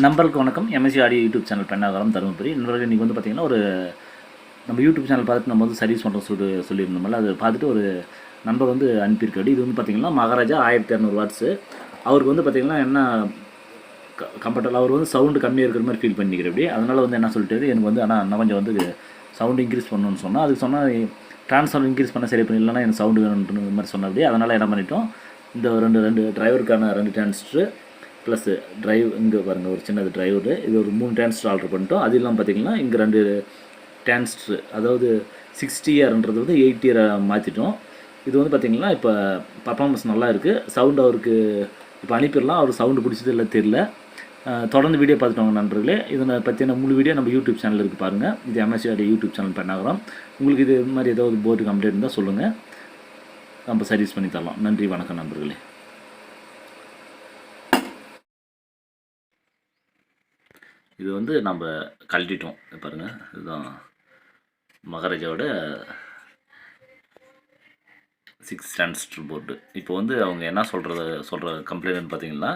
நம்பருக்கு வணக்கம். MSc audio YouTube channel Pennagaram Dharmapuri. நண்பர்கள் இன்றைக்கி வந்து பார்த்திங்கன்னா நம்ம யூடியூப் சேனல் பார்த்துட்டு நம்ம வந்து சர்வீஸ் பண்ணுறோம் சொல்லியிருந்தோம்ல, அதை பார்த்துட்டு ஒரு நண்பர் வந்து அனுப்பியிருக்காரு. இது வந்து பார்த்திங்கன்னா மகாராஜா 1200 வாட்ஸு. அவருக்கு வந்து பார்த்திங்கன்னா என்ன கம்ஃபர்டபுள், அவர் வந்து சவுண்டு கம்மியாக இருக்கிற மாதிரி ஃபீல் பண்ணிக்கிற அப்படி. அதனால் வந்து என்ன சொல்லிட்டாரு, எனக்கு வந்து ஆனால் இன்னும் கொஞ்சம் வந்து சவுண்டு இன்க்ரீஸ் பண்ணணும்னு சொன்னால், அதுக்கு சொன்னால் ட்ரான்ஸ்ஃபார்மர் இன்க்ரீஸ் பண்ண சரி பண்ணி, இல்லைனா எனக்கு சவுண்டு வேணுன்ற மாதிரி சொன்ன அப்படி. அதனால் என்ன பண்ணிட்டோம், இந்த ரெண்டு டிரைவருக்கான 2 டிரான்சிஸ்டர் ப்ளஸ் ட்ரைவ் இங்கே பாருங்கள் ஒரு சின்னது டிரைவரு, இது ஒரு 3 டிரான்சிஸ்டர் ஆர்டர் பண்ணிட்டோம். அது இல்லாமல் பார்த்திங்கன்னா இங்கே 2 டிரான்சிஸ்டர், அதாவது 60R வந்து 80R மாற்றிட்டோம். இது வந்து பார்த்திங்கன்னா இப்போ பர்ஃபார்மன்ஸ் நல்லா இருக்குது. சவுண்டு அவருக்கு இப்போ அனுப்பிடலாம். அவர் சவுண்டு பிடிச்சது இல்லை தெரியல. தொடர்ந்து வீடியோ பார்த்துட்டோங்க நண்பர்களே. இதை பற்றின முழு வீடியோ நம்ம யூடியூப் சேனல் இருக்குது பாருங்கள். இது எம்எஸ்சியோட யூடியூப் சேனல் பெண்ணாகரம். உங்களுக்கு இது மாதிரி ஏதாவது போர்டு கம்ப்ளைண்ட் இருந்தால் சொல்லுங்கள், நம்ம சர்வீஸ் பண்ணி தரலாம். நன்றி, வணக்கம் நண்பர்களே. இது வந்து நம்ம கழட்டிட்டோம் பாருங்கள். இதுதான் மகாராஜாவோட 6 டிரான்சிஸ்டர் போர்டு. இப்போ வந்து அவங்க என்ன சொல்கிற கம்ப்ளைண்ட்னு பார்த்தீங்கன்னா,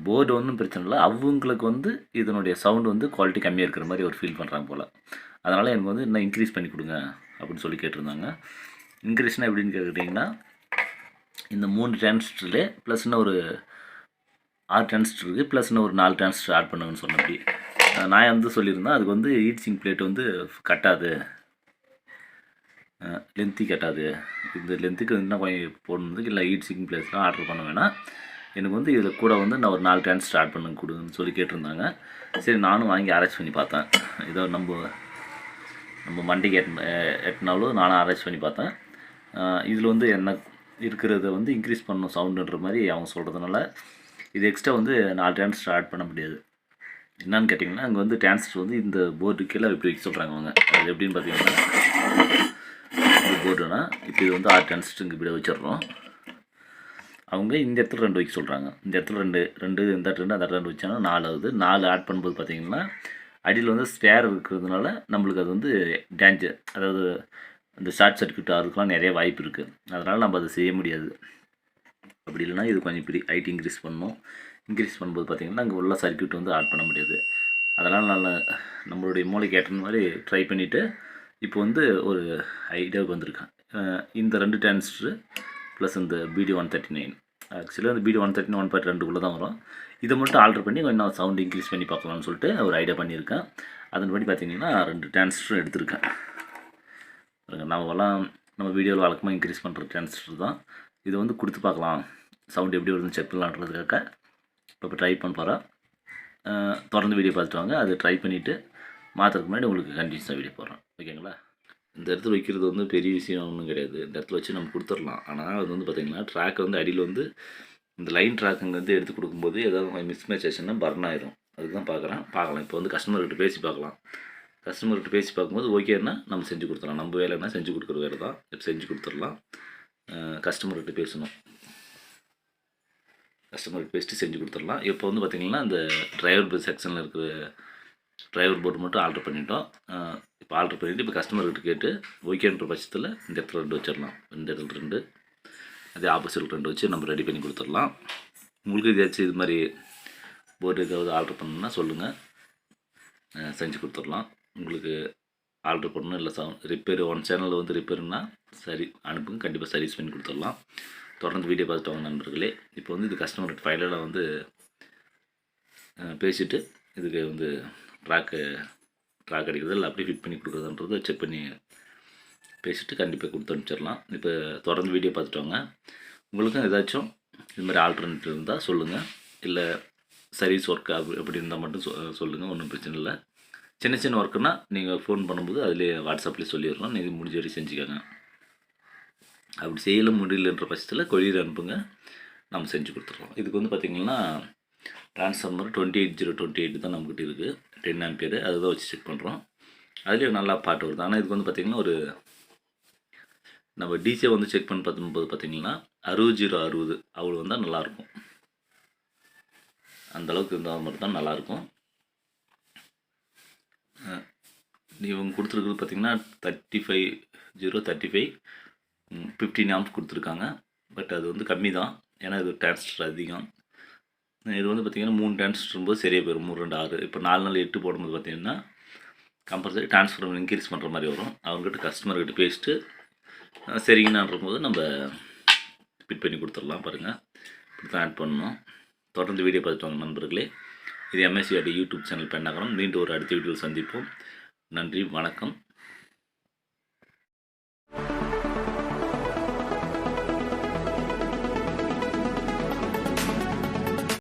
போர்டு ஒன்றும் பிரச்சனை இல்லை, அவங்களுக்கு வந்து இதனுடைய சவுண்டு வந்து குவாலிட்டி கம்மியாக இருக்கிற மாதிரி ஒரு ஃபீல் பண்ணுறாங்க போல். அதனால் எனக்கு வந்து இன்னும் இன்க்ரீஸ் பண்ணி கொடுங்க அப்படின்னு சொல்லி கேட்டிருந்தாங்க. இன்க்ரீஸ்னால் எப்படின்னு கேட்டுக்கிட்டிங்கன்னா, இந்த 3 டிரான்சிஸ்டர்லே ப்ளஸ் இன்னும் ஒரு 6 டிரான்சிஸ்டர் இருக்குது, ப்ளஸ் இன்னும் ஒரு 4 டிரான்சிஸ்டர் ஆட் பண்ணுங்கன்னு சொன்னபடி. நான் வந்து சொல்லியிருந்தேன், அதுக்கு வந்து ஹீட் சிங்க் பிளேட் வந்து கட்டாது, லென்த்தி கட்டாது, இந்த லென்த்துக்கு இன்னும் கொஞ்சம் போடணுக்கு இல்லை ஹீட் சிங்க் பிளேட்லாம் ஆர்டர் பண்ண வேணாம், எனக்கு வந்து இதில் கூட வந்து நான் ஒரு 4 டிரான்சிஸ்டர் ஆட் பண்ண கொடுங்கன்னு சொல்லி கேட்டிருந்தாங்க. சரி, நானும் வாங்கி ஆராய்ச்சி பண்ணி பார்த்தேன். ஏதோ நம்ம மண்டிக்கு எட்டினாலும் நானும் ஆராய்ச்சி பண்ணி பார்த்தேன். இதில் வந்து என்ன இருக்கிறத வந்து இன்க்ரீஸ் பண்ணணும் சவுண்டுன்ற மாதிரி அவங்க சொல்கிறதுனால இது எக்ஸ்ட்ரா வந்து 4 டிரான்சிஸ்டர் ஆட் பண்ண முடியாது. என்னான்னு கேட்டிங்கன்னா, அங்கே வந்து டிரான்சிஸ்டர் வந்து இந்த போர்டு கீழே இப்படி வைக்க சொல்கிறாங்க அவங்க. அது எப்படின்னு பார்த்தீங்கன்னா, இந்த போர்டுனா இப்போ இது வந்து 6 டிரான்சிஸ்டர் இங்கே இப்படி வச்சிடுறோம். அவங்க இந்த இடத்துல 2 வைக்க சொல்கிறாங்க. இந்த இடத்துல 2 இந்த இடத்துல 2 அந்த 2 வச்சாங்கன்னா 4 ஆகுது. 4 ஆட் பண்ணும்போது பார்த்திங்கன்னா அடியில் வந்து ஸ்பேர் இருக்கிறதுனால நம்மளுக்கு அது வந்து டேஞ்சர், அதாவது இந்த ஷார்ட் சர்க்யூட் ஆகிறதுக்குலாம் நிறைய வாய்ப்பு இருக்குது. அதனால் நம்ம அதை செய்ய முடியாது. அப்படி இல்லைனா இது கொஞ்சம் இப்படி ஹைட் இன்க்ரீஸ் பண்ணணும். இன்க்ரீஸ் பண்ணும்போது பார்த்திங்கன்னா அங்கே உள்ள சர்க்யூட் வந்து ஆட் பண்ண முடியாது. அதனால் நான் நம்மளுடைய மூளைக்கு ஏற்ற மாதிரி ட்ரை பண்ணிவிட்டு இப்போ வந்து ஒரு ஐடியாவுக்கு வந்திருக்கேன். இந்த 2 டிரான்சிஸ்டர் ப்ளஸ் இந்த BD139, ஆக்சுவலாக அந்த BD139 1.2 தான் வரும். இதை மட்டும் ஆல்ட்ரு பண்ணி கொஞ்சம் சவுண்டு இன்க்ரீஸ் பண்ணி பார்க்கலாம்னு சொல்லிட்டு ஒரு ஐடியா பண்ணியிருக்கேன். அதன்படி பார்த்திங்கன்னா 2 டிரான்சிஸ்டரும் எடுத்திருக்கேன். நம்ம வீடியோவில் வழக்கமாக இன்க்ரீஸ் பண்ணுற டிரான்சிஸ்டர் தான். இதை வந்து கொடுத்து பார்க்கலாம், சவுண்டு எப்படி வருதுன்னு செக் பண்ணலான்றதுக்காக இப்போ ட்ரை பண்ண போகிறேன். தொடர்ந்து வீடியோ பார்த்துட்டு வாங்க. அது ட்ரை பண்ணிவிட்டு மாற்றுறதுக்கு முன்னாடி உங்களுக்கு கண்டினியூஸாக வீடியோ போடுறேன், ஓகேங்களா? இந்த இடத்துல வைக்கிறது வந்து பெரிய விஷயம் ஒன்றும் கிடையாது. இந்த இடத்துல வச்சு நம்ம கொடுத்துடலாம். ஆனால் அது வந்து பார்த்திங்கன்னா ட்ராக் வந்து அடியில் வந்து இந்த லைன் ட்ராக் அங்கேருந்து எடுத்து கொடுக்கும்போது ஏதாவது மிஸ் மேட்ச் ஆச்சுன்னா பர்ன் ஆயிடும். அதுக்கு தான் பார்க்கலாம். இப்போ வந்து கஸ்டமர்கிட்ட பேசி பார்க்கலாம். கஸ்டமர்கிட்ட பேசி பார்க்கும்போது ஓகேன்னா நம்ம செஞ்சு கொடுத்துடலாம். நம்ம வேலைன்னா செஞ்சு கொடுக்குற வேலை தான், செஞ்சு கொடுத்துடலாம். கஸ்டமர்கிட்ட பேசணும், கஸ்டமர்கிட்ட பேசிட்டு செஞ்சு கொடுத்துடலாம். இப்போ வந்து பார்த்திங்கன்னா இந்த டிரைவர் செக்ஷனில் இருக்கிற டிரைவர் போர்டு மட்டும் ஆல்ட்ரு பண்ணிட்டோம். இப்போ ஆல்ட்ரு பண்ணிவிட்டு இப்போ கஸ்டமர்கிட்ட கேட்டு ஓகேன்ற பட்சத்தில் இந்த இடத்துல 2 வச்சிடலாம். இந்த இடத்துல 2, அதே ஆப்போசிட்டில் 2 வச்சு நம்ம ரெடி பண்ணி கொடுத்துடலாம். உங்களுக்கு ஏதாச்சும் இது மாதிரி போர்டு ஏதாவது ஆல்ட்ரு பண்ணணுன்னா சொல்லுங்கள், செஞ்சு கொடுத்துடலாம். உங்களுக்கு ஆல்ட்ரு பண்ணணும் இல்லை ரிப்பேர் ஒன் சேனலில் வந்து ரிப்பேருன்னா சரி அனுப்புங்க, கண்டிப்பாக சர்வீஸ் பண்ணி கொடுத்துடலாம். தொடர்ந்து வீடியோ பார்த்துட்டு வாங்க நண்பர்களே. இப்போ வந்து இது கஸ்டமர்கிட்ட ஃபைனலாக வந்து பேசிவிட்டு இதுக்கு வந்து ட்ராக் அடிக்கிறது இல்லை அப்படியே ஃபிட் பண்ணி கொடுக்குறதுன்றதை செக் பண்ணி பேசிவிட்டு கண்டிப்பாக கொடுத்து அனுப்பிச்சிடலாம். இப்போ தொடர்ந்து வீடியோ பார்த்துட்டு வாங்க. உங்களுக்கும் ஏதாச்சும் இது மாதிரி ஆல்டர்னேட்டிவ் இருந்தால் சொல்லுங்கள், இல்லை சர்வீஸ் ஒர்க் அப்படி இருந்தால் மட்டும் சொல்லுங்கள், ஒன்றும் பிரச்சனை இல்லை. சின்ன சின்ன ஒர்க்குன்னா நீங்கள் ஃபோன் பண்ணும்போது அதிலே வாட்ஸ்அப்லேயே சொல்லிடலாம், நீங்கள் முடிஞ்ச வரை செஞ்சுக்கோங்க. அப்படி செய்யல முடியலன்ற பட்சத்தில் கொரியர் அனுப்புங்க, நம்ம செஞ்சு கொடுத்துருவோம். இதுக்கு வந்து பார்த்திங்கன்னா ட்ரான்ஸ்ஃபார்மர் 28028 தான் நம்மக்கிட்ட இருக்குது, 10 ஆம்பியர். அதுதான் வச்சு செக் பண்ணுறோம். அதுலேயும் நல்லா பாட்டு வருது. ஆனால் இதுக்கு வந்து பார்த்திங்கன்னா ஒரு நம்ம டிசியை வந்து செக் பண்ணி பார்க்கும்போது பார்த்திங்கன்னா 60 அவ்வளோ வந்தால் நல்லாயிருக்கும். அந்தளவுக்கு இருந்தால் மட்டும் தான் நல்லாயிருக்கும். இவங்க கொடுத்துருக்குறது பார்த்திங்கன்னா 35 15 ஆம்ஸ் கொடுத்துருக்காங்க. பட் அது வந்து கம்மி தான், ஏன்னா இது டிரான்சிஸ்டர் அதிகம். இது வந்து பார்த்திங்கன்னா 3 டிரான்ஸ்ஃபரும்போது சரியாக போயிடும். 3 2 6 இப்போ 4 நாள் 8 போடும்போது பார்த்திங்கன்னா கம்பல்சரி ட்ரான்ஸ்ஃபர் இன்க்ரீஸ் பண்ணுற மாதிரி வரும். அவங்ககிட்ட கஸ்டமர்கிட்ட பேசிட்டு சரிங்கன்னும்போது நம்ம ஃபிட் பண்ணி கொடுத்துடலாம். பாருங்கள், இப்படி தான் ஆட் பண்ணணும். தொடர்ந்து வீடியோ பார்த்துட்டு வாங்க நண்பர்களே. இது MSCRT யூடியூப் சேனல் பெண்ணாகரம். மீண்டும் ஒரு அடுத்த வீடியோவில் சந்திப்போம். நன்றி, வணக்கம்.